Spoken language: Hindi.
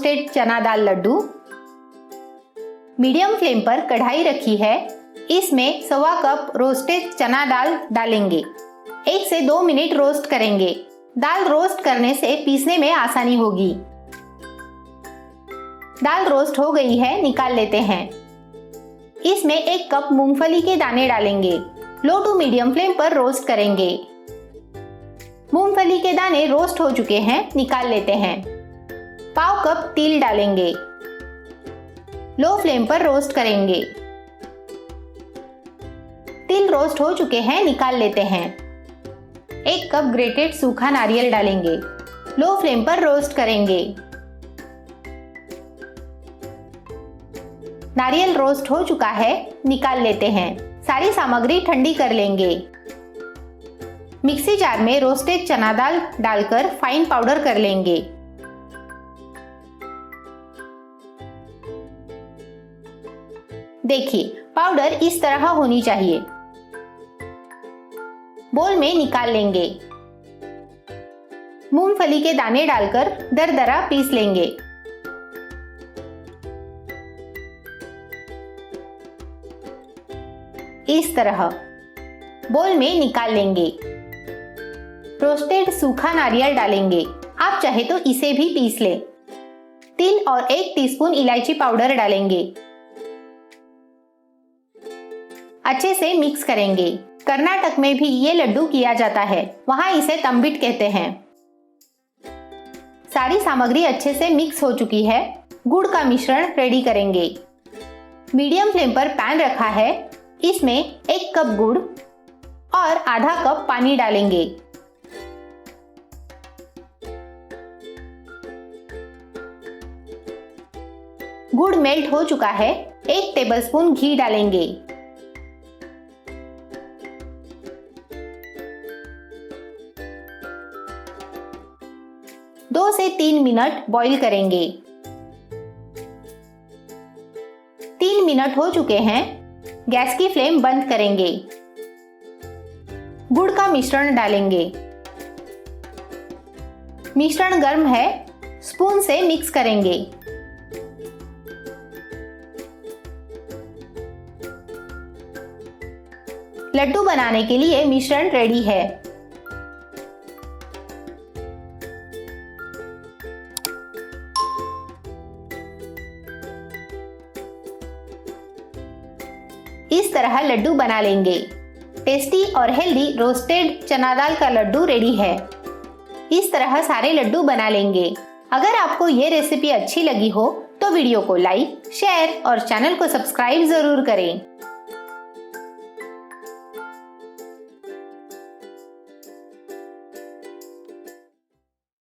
रोस्टेड चना दाल लड्डू। मीडियम फ्लेम पर कढ़ाई रखी है, इसमें 1.25 कप रोस्टेड चना दाल डालेंगे। 1 से 2 मिनट रोस्ट करेंगे। दाल रोस्ट करने से पीसने में आसानी होगी। दाल रोस्ट हो गई है, निकाल लेते हैं। इसमें 1 कप मूंगफली के दाने डालेंगे। लो टू मीडियम फ्लेम पर रोस्ट करेंगे। मूंगफली के दाने रोस्ट हो चुके हैं, निकाल लेते हैं। 1/2 कप तिल डालेंगे। लो फ्लेम पर रोस्ट करेंगे। तिल रोस्ट हो चुके हैं, निकाल लेते हैं। 1 कप ग्रेटेड सूखा नारियल डालेंगे। लो फ्लेम पर रोस्ट करेंगे। नारियल रोस्ट हो चुका है, निकाल लेते हैं। सारी सामग्री ठंडी कर लेंगे। मिक्सी जार में रोस्टेड चना दाल डालकर फाइन पाउडर कर लेंगे। देखिए, पाउडर इस तरह होनी चाहिए। बोल में निकाल लेंगे। मूंगफली के दाने डालकर दरदरा पीस लेंगे। इस तरह बोल में निकाल लेंगे। रोस्टेड सूखा नारियल डालेंगे। आप चाहे तो इसे भी पीस लें। तिल और 1 टीस्पून इलायची पाउडर डालेंगे। अच्छे से मिक्स करेंगे। कर्नाटक में भी ये लड्डू किया जाता है, वहां इसे तंबिट कहते हैं। सारी सामग्री अच्छे से मिक्स हो चुकी है। गुड़ का मिश्रण रेडी करेंगे। मीडियम फ्लेम पर पैन रखा है, इसमें 1 कप गुड़ और आधा कप पानी डालेंगे। गुड़ मेल्ट हो चुका है, 1 टेबलस्पून घी डालेंगे। दो से 3 मिनट बॉईल करेंगे। 3 मिनट हो चुके हैं, गैस की फ्लेम बंद करेंगे। गुड़ का मिश्रण डालेंगे। मिश्रण गर्म है, स्पून से मिक्स करेंगे। लड्डू बनाने के लिए मिश्रण रेडी है। इस तरह लड्डू बना लेंगे। टेस्टी और हेल्दी रोस्टेड चना दाल का लड्डू रेडी है। इस तरह सारे लड्डू बना लेंगे। अगर आपको ये रेसिपी अच्छी लगी हो तो वीडियो को लाइक, शेयर और चैनल को सब्सक्राइब जरूर करें।